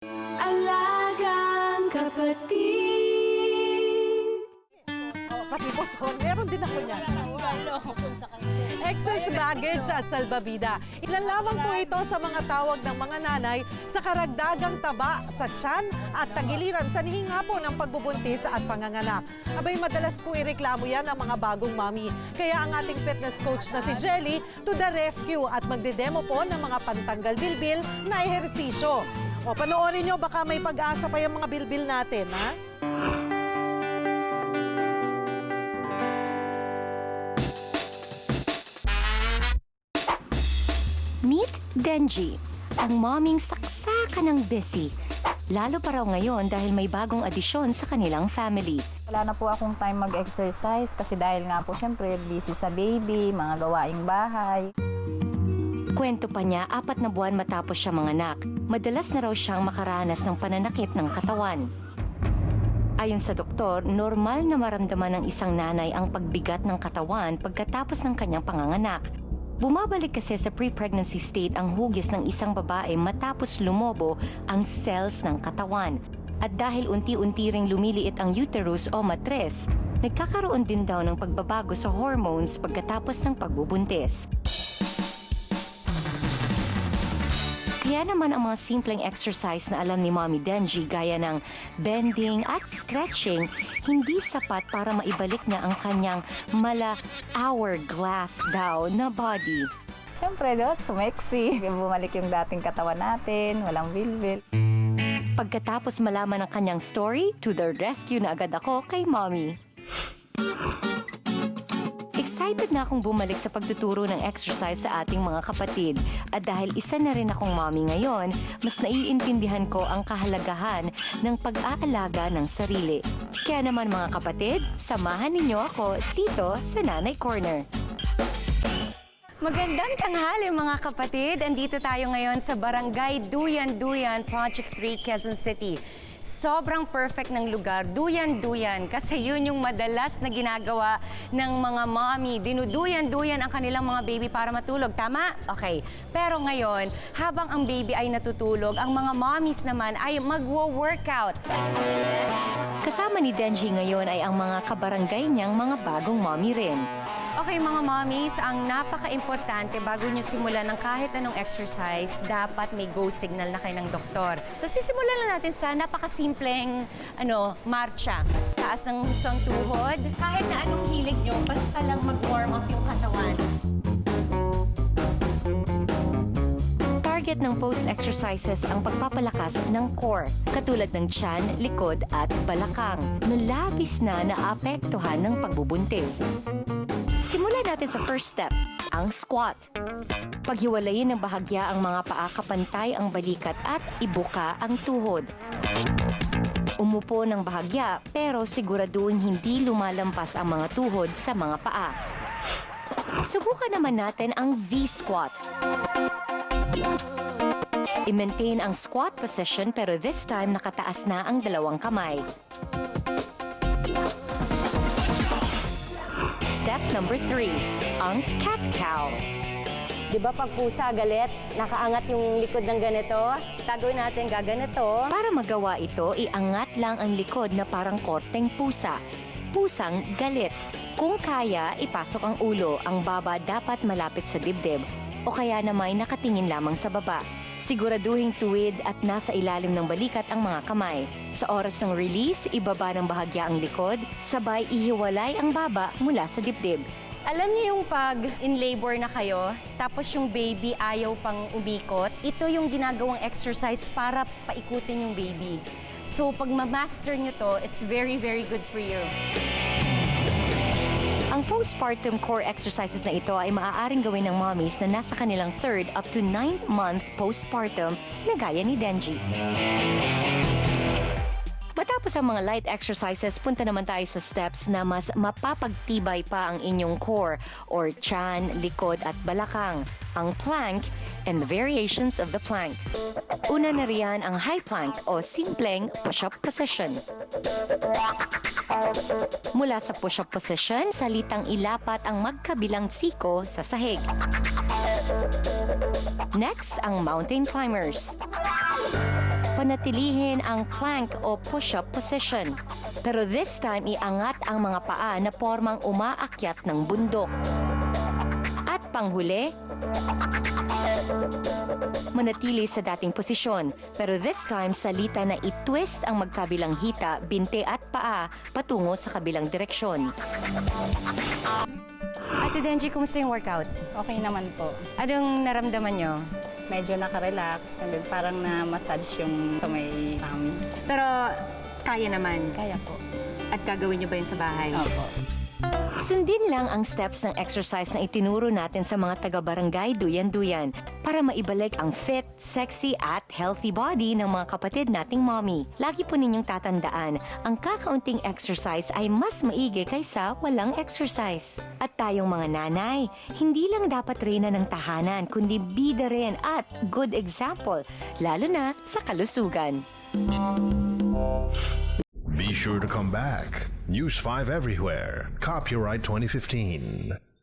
Alagang kapatid. Pati po, meron din ako niyan. Excess baggage at salbabida. Ilan lamang po ito sa mga tawag ng mga nanay sa karagdagang taba sa tiyan at tagiliran sa hihinga po ng pagbubuntis at panganganak. Abay, madalas po ireklamo yan ng mga bagong mami. Kaya ang ating fitness coach na si Jelly to the rescue at magdedemo po ng mga pantanggal bilbil na ehersisyo. O, panoorin nyo, baka may pag-asa pa yung mga bilbil natin, ha? Meet Denji, ang moming saksakan ng busy. Lalo pa raw ngayon dahil may bagong adisyon sa kanilang family. Wala na po akong time mag-exercise kasi dahil nga po syempre busy sa baby, mga gawaing bahay. Kwento pa niya, 4 na buwan matapos siya manganak. Madalas na raw siyang makaranas ng pananakit ng katawan. Ayon sa doktor, normal na maramdaman ng isang nanay ang pagbigat ng katawan pagkatapos ng kanyang panganganak. Bumabalik kasi sa pre-pregnancy state ang hugis ng isang babae matapos lumobo ang cells ng katawan. At dahil unti-unti ring lumiliit ang uterus o matres, nagkakaroon din daw ng pagbabago sa hormones pagkatapos ng pagbubuntis. Kaya naman ang mga simpleng exercise na alam ni Mommy Denji gaya ng bending at stretching hindi sapat para maibalik niya ang kanyang hourglass daw na body. Syempre doon, sumeksi. Bumalik yung dating katawan natin, walang bilbil. Pagkatapos malaman ang kanyang story, to the rescue na agad ako kay Mommy. Excited na akong bumalik sa pagtuturo ng exercise sa ating mga kapatid. At dahil isa na rin akong mommy ngayon, mas naiintindihan ko ang kahalagahan ng pag-aalaga ng sarili. Kaya naman mga kapatid, samahan ninyo ako dito sa Nanay Corner. Magandang tanghali mga kapatid. Andito tayo ngayon sa Barangay Duyan-Duyan, Project 3, Quezon City. Sobrang perfect ng lugar, duyan-duyan, kasi yun yung madalas na ginagawa ng mga mommy. Dinuduyan-duyan ang kanilang mga baby para matulog. Tama? Okay. Pero ngayon, habang ang baby ay natutulog, ang mga mommies naman ay magwo-workout. Kasama ni Denji ngayon ay ang mga kabarangay niyang mga bagong mommy rin. Okay mga mommies, ang napaka-importante bago nyo simulan ng kahit anong exercise, dapat may go signal na kayo ng doktor. So sisimulan lang natin sa napaka-simpleng marcha. Taas ng hustong tuhod, kahit na anong hilig nyo, basta lang mag-warm up yung katawan. Target ng post-exercises ang pagpapalakas ng core, katulad ng tiyan, likod at balakang, na labis na naapektuhan ng pagbubuntis. Simulan natin sa first step, ang squat. Paghiwalayin ng bahagya ang mga paa kapantay ang balikat at ibuka ang tuhod. Umupo ng bahagya pero siguraduhin hindi lumalampas ang mga tuhod sa mga paa. Subukan naman natin ang V-squat. I-maintain ang squat position pero this time nakataas na ang dalawang kamay. Step number 3, ang cat-cow. Di ba pag pusa galit, nakaangat yung likod ng ganito? Gagawin natin gaganito. Para magawa ito, iangat lang ang likod na parang korteng pusa. Pusang galit. Kung kaya, ipasok ang ulo. Ang baba dapat malapit sa dibdib o kaya naman nakatingin lamang sa baba. Siguraduhing tuwid at nasa ilalim ng balikat ang mga kamay. Sa oras ng release, ibaba ng bahagya ang likod, sabay ihiwalay ang baba mula sa dibdib. Alam niyo yung pag in labor na kayo, tapos yung baby ayaw pang umikot, ito yung ginagawang exercise para paikutin yung baby. So pag ma-master niyo to, it's very, very good for you. Ang postpartum core exercises na ito ay maaaring gawin ng mommies na nasa kanilang 3rd up to 9th month postpartum na gaya ni Denji. Matapos ang mga light exercises, punta naman tayo sa steps na mas mapapagtibay pa ang inyong core or tiyan, likod at balakang, ang plank, and the variations of the plank. Una na riyan ang high plank o simpleng push-up position. Mula sa push-up position, salitang ilapat ang magkabilang siko sa sahig. Next, ang mountain climbers. panatilihin ang plank o push-up position. Pero this time, iangat ang mga paa na formang umaakyat ng bundok. At panghuli, manatili sa dating posisyon. Pero this time, salita na i-twist ang magkabilang hita, binte at paa patungo sa kabilang direksyon. Ate Denji, kumusta yung workout? Okay naman po. Anong naramdaman nyo? Medyo nakarelax, and then parang na-massage yung sa may tummy. Pero kaya naman. Kaya po. At gagawin nyo ba yun sa bahay? Opo. Sundin lang ang steps ng exercise na itinuro natin sa mga taga-barangay Duyan-Duyan para maibalik ang fit, sexy at healthy body ng mga kapatid nating mommy. Lagi po ninyong tatandaan, ang kakaunting exercise ay mas maigi kaysa walang exercise. At tayong mga nanay, hindi lang dapat reyna ng tahanan, kundi bida rin at good example, lalo na sa kalusugan. Be sure to come back. News 5 everywhere. Copyright 2015.